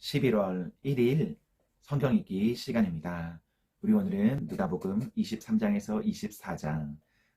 11월 1일 성경 읽기 시간입니다. 우리 오늘은 누가복음 23장에서 24장,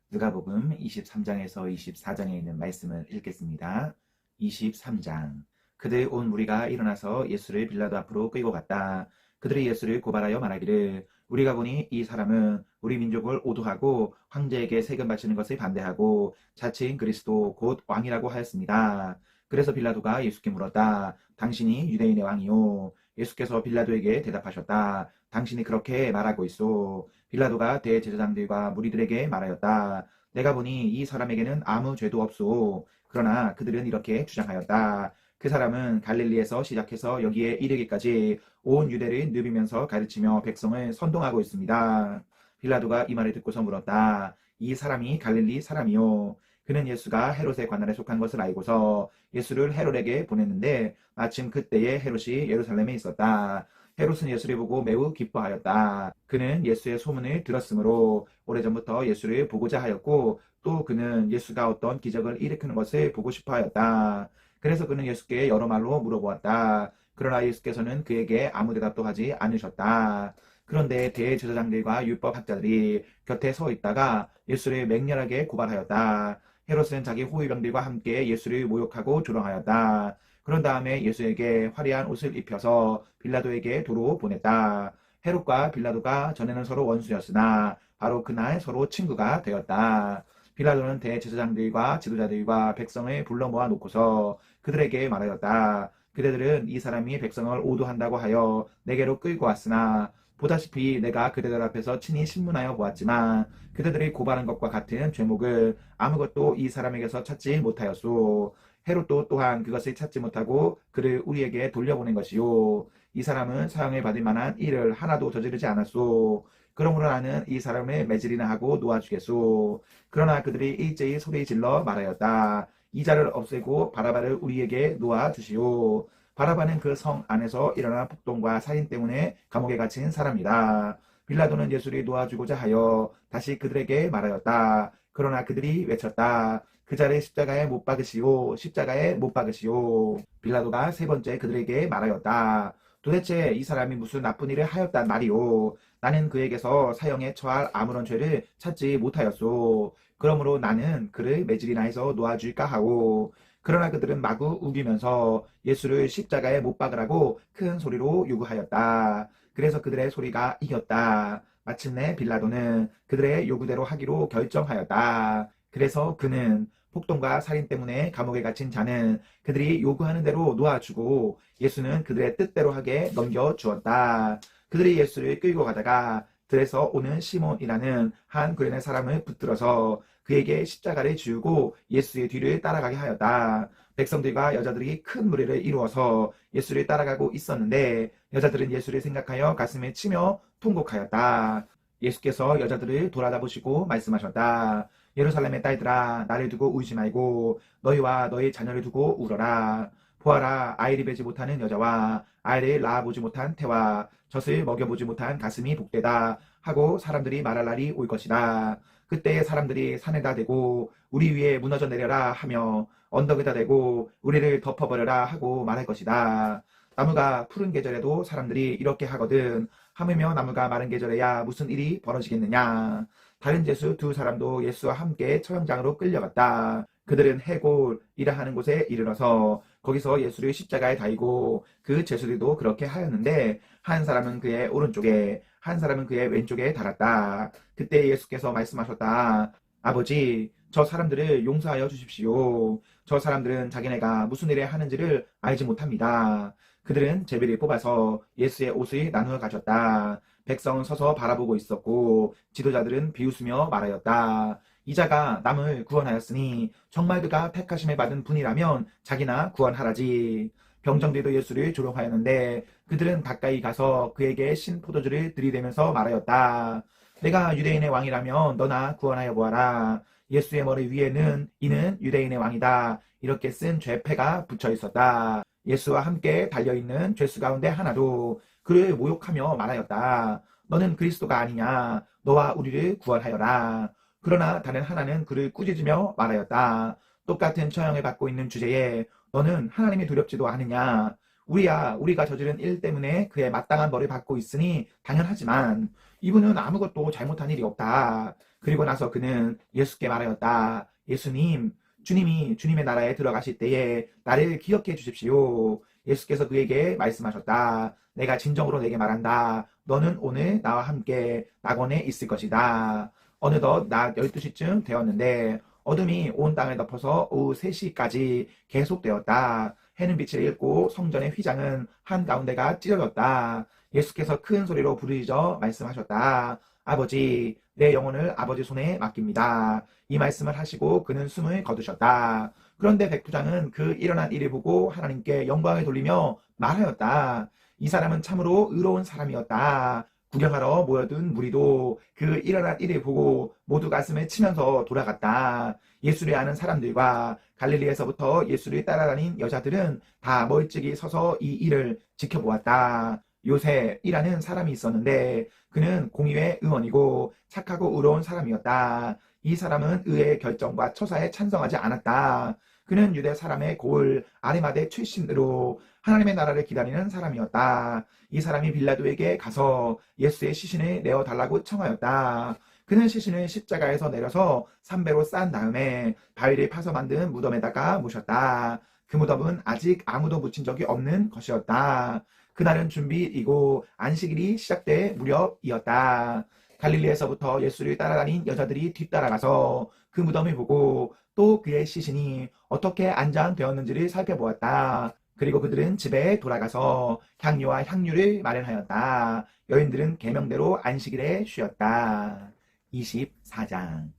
누가복음 23장에서 24장에 있는 말씀을 읽겠습니다. 23장. 그들 온 무리가 일어나서 예수를 빌라도 앞으로 끌고 갔다. 그들이 예수를 고발하여 말하기를 우리가 보니 이 사람은 우리 민족을 오도하고 황제에게 세금 바치는 것을 반대하고 자칭 그리스도 곧 왕이라고 하였습니다. 그래서 빌라도가 예수께 물었다. 당신이 유대인의 왕이요? 예수께서 빌라도에게 대답하셨다. 당신이 그렇게 말하고 있소. 빌라도가 대제사장들과 무리들에게 말하였다. 내가 보니 이 사람에게는 아무 죄도 없소. 그러나 그들은 이렇게 주장하였다. 그 사람은 갈릴리에서 시작해서 여기에 이르기까지 온 유대를 누비면서 가르치며 백성을 선동하고 있습니다. 빌라도가 이 말을 듣고서 물었다. 이 사람이 갈릴리 사람이요? 그는 예수가 헤롯의 관할에 속한 것을 알고서 예수를 헤롯에게 보냈는데 마침 그때에 헤롯이 예루살렘에 있었다. 헤롯은 예수를 보고 매우 기뻐하였다. 그는 예수의 소문을 들었으므로 오래전부터 예수를 보고자 하였고 또 그는 예수가 어떤 기적을 일으키는 것을 보고 싶어 하였다. 그래서 그는 예수께 여러 말로 물어보았다. 그러나 예수께서는 그에게 아무 대답도 하지 않으셨다. 그런데 대제사장들과 율법학자들이 곁에 서 있다가 예수를 맹렬하게 고발하였다. 헤롯은 자기 호위병들과 함께 예수를 모욕하고 조롱하였다. 그런 다음에 예수에게 화려한 옷을 입혀서 빌라도에게 도로 보냈다. 헤롯과 빌라도가 전에는 서로 원수였으나 바로 그날 서로 친구가 되었다. 빌라도는 대제사장들과 지도자들과 백성을 불러 모아 놓고서 그들에게 말하였다. 그대들은 이 사람이 백성을 오도한다고 하여 내게로 끌고 왔으나 보다시피 내가 그대들 앞에서 친히 신문하여 보았지만 그대들이 고발한 것과 같은 죄목을 아무것도 이 사람에게서 찾지 못하였소. 헤롯도 또한 그것을 찾지 못하고 그를 우리에게 돌려보낸 것이요. 이 사람은 사형을 받을 만한 일을 하나도 저지르지 않았소. 그러므로 나는 이 사람을 매질이나 하고 놓아주겠소. 그러나 그들이 일제히 소리 질러 말하였다. 이 자를 없애고 바라바를 우리에게 놓아주시오. 바라바는 그 성 안에서 일어난 폭동과 살인 때문에 감옥에 갇힌 사람이다. 빌라도는 예수를 놓아주고자 하여 다시 그들에게 말하였다. 그러나 그들이 외쳤다. 그 자를 십자가에 못 박으시오. 십자가에 못 박으시오. 빌라도가 세 번째 그들에게 말하였다. 도대체 이 사람이 무슨 나쁜 일을 하였단 말이오. 나는 그에게서 사형에 처할 아무런 죄를 찾지 못하였소. 그러므로 나는 그를 매질이나 해서 놓아줄까 하오. 그러나 그들은 마구 우기면서 예수를 십자가에 못 박으라고 큰 소리로 요구하였다. 그래서 그들의 소리가 이겼다. 마침내 빌라도는 그들의 요구대로 하기로 결정하였다. 그래서 그는 폭동과 살인 때문에 감옥에 갇힌 자는 그들이 요구하는 대로 놓아주고 예수는 그들의 뜻대로 하게 넘겨주었다. 그들이 예수를 끌고 가다가 들에서 오는 시몬이라는 한 구레네 사람을 붙들어서 그에게 십자가를 지우고 예수의 뒤를 따라가게 하였다. 백성들과 여자들이 큰 무리를 이루어서 예수를 따라가고 있었는데 여자들은 예수를 생각하여 가슴에 치며 통곡하였다. 예수께서 여자들을 돌아다보시고 말씀하셨다. 예루살렘의 딸들아, 나를 두고 울지 말고 너희와 너희 자녀를 두고 울어라. 보아라, 아이를 베지 못하는 여자와 아이를 낳아보지 못한 태와 젖을 먹여보지 못한 가슴이 복되다 하고 사람들이 말할 날이 올 것이다. 그때 사람들이 산에다 대고 우리 위에 무너져 내려라 하며 언덕에다 대고 우리를 덮어버려라 하고 말할 것이다. 나무가 푸른 계절에도 사람들이 이렇게 하거든. 하물며 나무가 마른 계절에야 무슨 일이 벌어지겠느냐. 다른 제수 두 사람도 예수와 함께 처형장으로 끌려갔다. 그들은 해골이라 하는 곳에 이르러서 거기서 예수를 십자가에 달고 그 제수들도 그렇게 하였는데 한 사람은 그의 오른쪽에 한 사람은 그의 왼쪽에 달았다. 그때 예수께서 말씀하셨다. 아버지, 저 사람들을 용서하여 주십시오. 저 사람들은 자기네가 무슨 일을 하는지를 알지 못합니다. 그들은 제비를 뽑아서 예수의 옷을 나누어 가졌다. 백성은 서서 바라보고 있었고 지도자들은 비웃으며 말하였다. 이자가 남을 구원하였으니 정말 그가 택하심을 받은 분이라면 자기나 구원하라지. 병정들도 예수를 조롱하였는데 그들은 가까이 가서 그에게 신 포도주를 들이대면서 말하였다. 내가 유대인의 왕이라면 너나 구원하여 보아라. 예수의 머리 위에는 이는 유대인의 왕이다. 이렇게 쓴 죄패가 붙여 있었다. 예수와 함께 달려있는 죄수 가운데 하나도 그를 모욕하며 말하였다. 너는 그리스도가 아니냐. 너와 우리를 구원하여라. 그러나 다른 하나는 그를 꾸짖으며 말하였다. 똑같은 처형을 받고 있는 주제에 너는 하나님이 두렵지도 않으냐. 우리가 저지른 일 때문에 그의 마땅한 벌을 받고 있으니 당연하지만 이분은 아무것도 잘못한 일이 없다. 그리고 나서 그는 예수께 말하였다. 예수님, 주님이 주님의 나라에 들어가실 때에 나를 기억해 주십시오. 예수께서 그에게 말씀하셨다. 내가 진정으로 내게 말한다. 너는 오늘 나와 함께 낙원에 있을 것이다. 어느덧 낮 12시쯤 되었는데 어둠이 온 땅을 덮어서 오후 3시까지 계속되었다. 해는 빛을 잃고 성전의 휘장은 한가운데가 찢어졌다. 예수께서 큰 소리로 부르짖어 말씀하셨다. 아버지, 내 영혼을 아버지 손에 맡깁니다. 이 말씀을 하시고 그는 숨을 거두셨다. 그런데 백부장은 그 일어난 일을 보고 하나님께 영광을 돌리며 말하였다. 이 사람은 참으로 의로운 사람이었다. 구경하러 모여든 무리도 그 일어난 일을 보고 모두 가슴을 치면서 돌아갔다. 예수를 아는 사람들과 갈릴리에서부터 예수를 따라다닌 여자들은 다 멀찍이 서서 이 일을 지켜보았다. 요셉이라는 사람이 있었는데 그는 공의회 의원이고 착하고 의로운 사람이었다. 이 사람은 의의 결정과 처사에 찬성하지 않았다. 그는 유대 사람의 고을 아리마대 출신으로 하나님의 나라를 기다리는 사람이었다. 이 사람이 빌라도에게 가서 예수의 시신을 내어달라고 청하였다. 그는 시신을 십자가에서 내려서 삼배로 싼 다음에 바위를 파서 만든 무덤에다가 모셨다. 그 무덤은 아직 아무도 묻힌 적이 없는 것이었다. 그날은 준비이고 안식일이 시작될 무렵이었다. 갈릴리에서부터 예수를 따라다닌 여자들이 뒤따라가서 그 무덤을 보고 또 그의 시신이 어떻게 안장되었는지를 살펴보았다. 그리고 그들은 집에 돌아가서 향료와 향유를 마련하였다. 여인들은 계명대로 안식일에 쉬었다. 24장.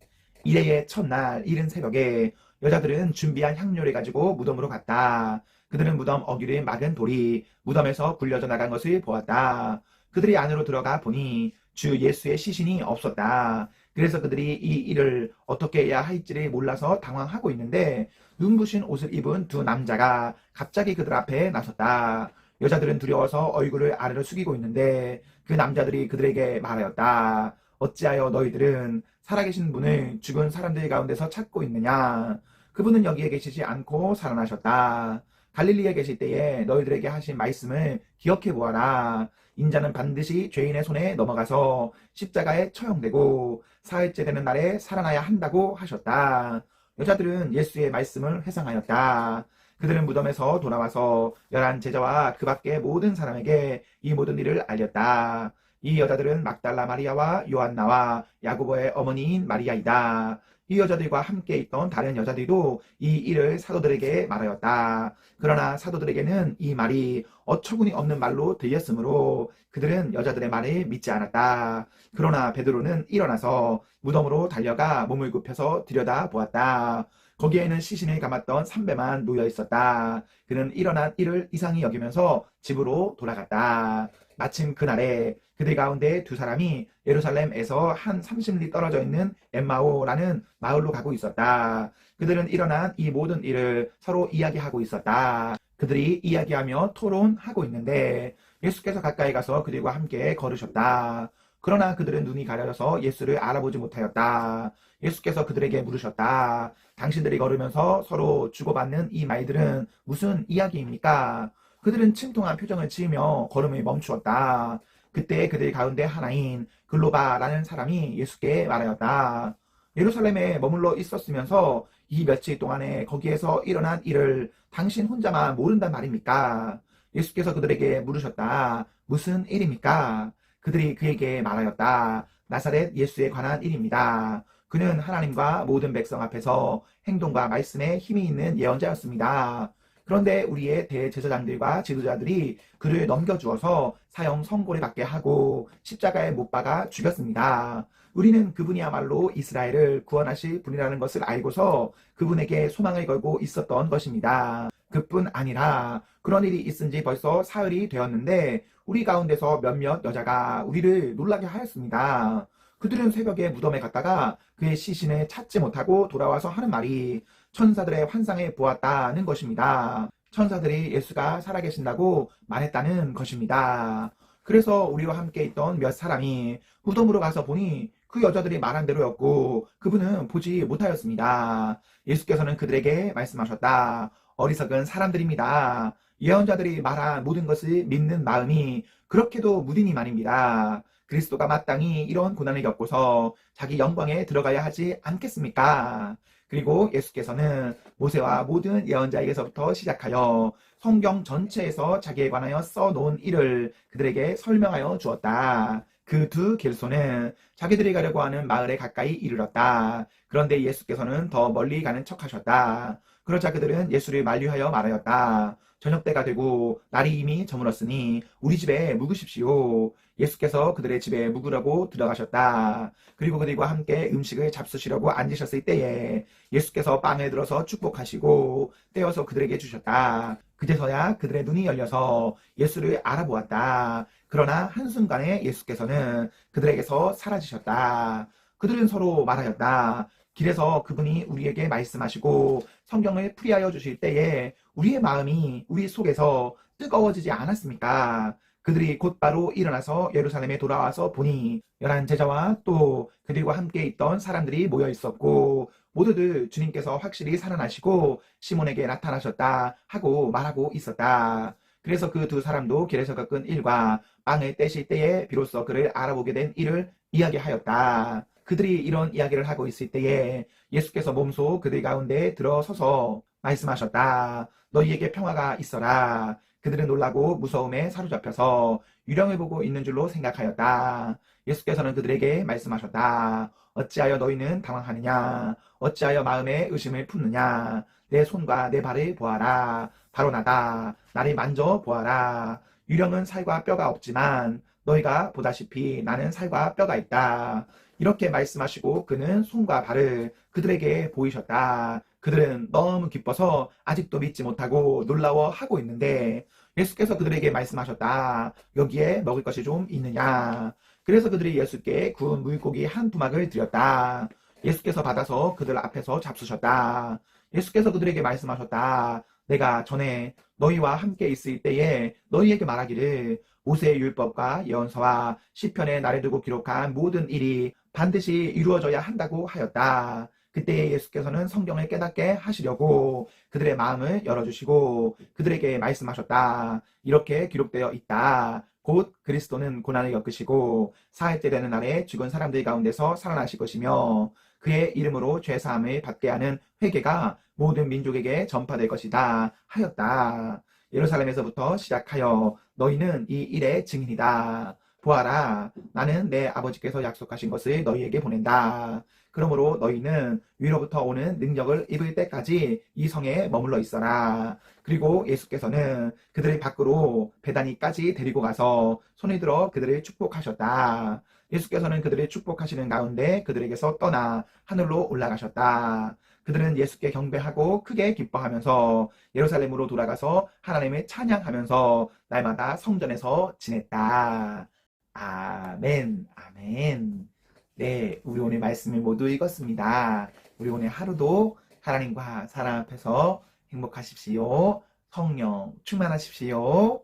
이래의 첫날 이른 새벽에 여자들은 준비한 향료를 가지고 무덤으로 갔다. 그들은 무덤 어귀를 막은 돌이 무덤에서 굴려져 나간 것을 보았다. 그들이 안으로 들어가 보니 주 예수의 시신이 없었다. 그래서 그들이 이 일을 어떻게 해야 할지를 몰라서 당황하고 있는데 눈부신 옷을 입은 두 남자가 갑자기 그들 앞에 나섰다. 여자들은 두려워서 얼굴을 아래로 숙이고 있는데 그 남자들이 그들에게 말하였다. 어찌하여 너희들은 살아계신 분을 죽은 사람들 가운데서 찾고 있느냐? 그분은 여기에 계시지 않고 살아나셨다. 갈릴리에 계실 때에 너희들에게 하신 말씀을 기억해 보아라. 인자는 반드시 죄인의 손에 넘어가서 십자가에 처형되고 사흘째 되는 날에 살아나야 한다고 하셨다. 여자들은 예수의 말씀을 회상하였다. 그들은 무덤에서 돌아와서 11 제자와 그 밖의 모든 사람에게 이 모든 일을 알렸다. 이 여자들은 막달라 마리아와 요한나와 야고보의 어머니인 마리아이다. 이 여자들과 함께 있던 다른 여자들도 이 일을 사도들에게 말하였다. 그러나 사도들에게는 이 말이 어처구니 없는 말로 들렸으므로 그들은 여자들의 말을 믿지 않았다. 그러나 베드로는 일어나서 무덤으로 달려가 몸을 굽혀서 들여다보았다. 거기에는 시신을 감았던 삼배만 놓여 있었다. 그는 일어난 일을 이상히 여기면서 집으로 돌아갔다. 마침 그날에 그들 가운데 두 사람이 예루살렘에서 한 30리 떨어져 있는 엠마오라는 마을로 가고 있었다. 그들은 일어난 이 모든 일을 서로 이야기하고 있었다. 그들이 이야기하며 토론하고 있는데 예수께서 가까이 가서 그들과 함께 걸으셨다. 그러나 그들은 눈이 가려져서 예수를 알아보지 못하였다. 예수께서 그들에게 물으셨다. 당신들이 걸으면서 서로 주고받는 이 말들은 무슨 이야기입니까? 그들은 침통한 표정을 지으며 걸음을 멈추었다. 그때 그들 가운데 하나인 글로바라는 사람이 예수께 말하였다. 예루살렘에 머물러 있었으면서 이 며칠 동안에 거기에서 일어난 일을 당신 혼자만 모른단 말입니까? 예수께서 그들에게 물으셨다. 무슨 일입니까? 그들이 그에게 말하였다. 나사렛 예수에 관한 일입니다. 그는 하나님과 모든 백성 앞에서 행동과 말씀에 힘이 있는 예언자였습니다. 그런데 우리의 대제사장들과 지도자들이 그를 넘겨주어서 사형 선고를 받게 하고 십자가에 못 박아 죽였습니다. 우리는 그분이야말로 이스라엘을 구원하실 분이라는 것을 알고서 그분에게 소망을 걸고 있었던 것입니다. 그뿐 아니라 그런 일이 있은 지 벌써 사흘이 되었는데 우리 가운데서 몇몇 여자가 우리를 놀라게 하였습니다. 그들은 새벽에 무덤에 갔다가 그의 시신을 찾지 못하고 돌아와서 하는 말이 천사들의 환상에 보았다는 것입니다. 천사들이 예수가 살아계신다고 말했다는 것입니다. 그래서 우리와 함께 있던 몇 사람이 무덤으로 가서 보니 그 여자들이 말한 대로였고 그분은 보지 못하였습니다. 예수께서는 그들에게 말씀하셨다. 어리석은 사람들입니다. 예언자들이 말한 모든 것을 믿는 마음이 그렇게도 무디니만입니다. 그리스도가 마땅히 이런 고난을 겪고서 자기 영광에 들어가야 하지 않겠습니까? 그리고 예수께서는 모세와 모든 예언자에게서부터 시작하여 성경 전체에서 자기에 관하여 써놓은 일을 그들에게 설명하여 주었다. 그 두 길소는 자기들이 가려고 하는 마을에 가까이 이르렀다. 그런데 예수께서는 더 멀리 가는 척하셨다. 그러자 그들은 예수를 만류하여 말하였다. 저녁 때가 되고 날이 이미 저물었으니 우리 집에 묵으십시오. 예수께서 그들의 집에 묵으라고 들어가셨다. 그리고 그들과 함께 음식을 잡수시려고 앉으셨을 때에 예수께서 빵을 들어서 축복하시고 떼어서 그들에게 주셨다. 그제서야 그들의 눈이 열려서 예수를 알아보았다. 그러나 한순간에 예수께서는 그들에게서 사라지셨다. 그들은 서로 말하였다. 길에서 그분이 우리에게 말씀하시고 성경을 풀이하여 주실 때에 우리의 마음이 우리 속에서 뜨거워지지 않았습니까? 그들이 곧바로 일어나서 예루살렘에 돌아와서 보니 11제자와 또 그들과 함께 있던 사람들이 모여 있었고 모두들 주님께서 확실히 살아나시고 시몬에게 나타나셨다 하고 말하고 있었다. 그래서 그 두 사람도 길에서 겪은 일과 빵을 떼실 때에 비로소 그를 알아보게 된 일을 이야기하였다. 그들이 이런 이야기를 하고 있을 때에 예수께서 몸소 그들 가운데 들어서서 말씀하셨다. 너희에게 평화가 있어라. 그들은 놀라고 무서움에 사로잡혀서 유령을 보고 있는 줄로 생각하였다. 예수께서는 그들에게 말씀하셨다. 어찌하여 너희는 당황하느냐? 어찌하여 마음에 의심을 품느냐? 내 손과 내 발을 보아라. 바로 나다. 나를 만져 보아라. 유령은 살과 뼈가 없지만 너희가 보다시피 나는 살과 뼈가 있다. 이렇게 말씀하시고 그는 손과 발을 그들에게 보이셨다. 그들은 너무 기뻐서 아직도 믿지 못하고 놀라워하고 있는데 예수께서 그들에게 말씀하셨다. 여기에 먹을 것이 좀 있느냐? 그래서 그들이 예수께 구운 물고기 한 부막을 드렸다. 예수께서 받아서 그들 앞에서 잡수셨다. 예수께서 그들에게 말씀하셨다. 내가 전에 너희와 함께 있을 때에 너희에게 말하기를 모세의 율법과 예언서와 시편에 나를 두고 기록한 모든 일이 반드시 이루어져야 한다고 하였다. 그때 예수께서는 성경을 깨닫게 하시려고 그들의 마음을 열어주시고 그들에게 말씀하셨다. 이렇게 기록되어 있다. 곧 그리스도는 고난을 겪으시고 사흘째 되는 날에 죽은 사람들 가운데서 살아나실 것이며 그의 이름으로 죄사함을 받게 하는 회개가 모든 민족에게 전파될 것이다 하였다. 예루살렘에서부터 시작하여 너희는 이 일의 증인이다. 보아라, 나는 내 아버지께서 약속하신 것을 너희에게 보낸다. 그러므로 너희는 위로부터 오는 능력을 입을 때까지 이 성에 머물러 있어라. 그리고 예수께서는 그들을 밖으로 베다니까지 데리고 가서 손을 들어 그들을 축복하셨다. 예수께서는 그들을 축복하시는 가운데 그들에게서 떠나 하늘로 올라가셨다. 그들은 예수께 경배하고 크게 기뻐하면서 예루살렘으로 돌아가서 하나님을 찬양하면서 날마다 성전에서 지냈다. 아멘, 아멘. 네, 우리 오늘 말씀을 모두 읽었습니다. 우리 오늘 하루도 하나님과 사람 앞에서 행복하십시오. 성령 충만하십시오.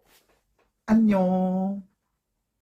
안녕.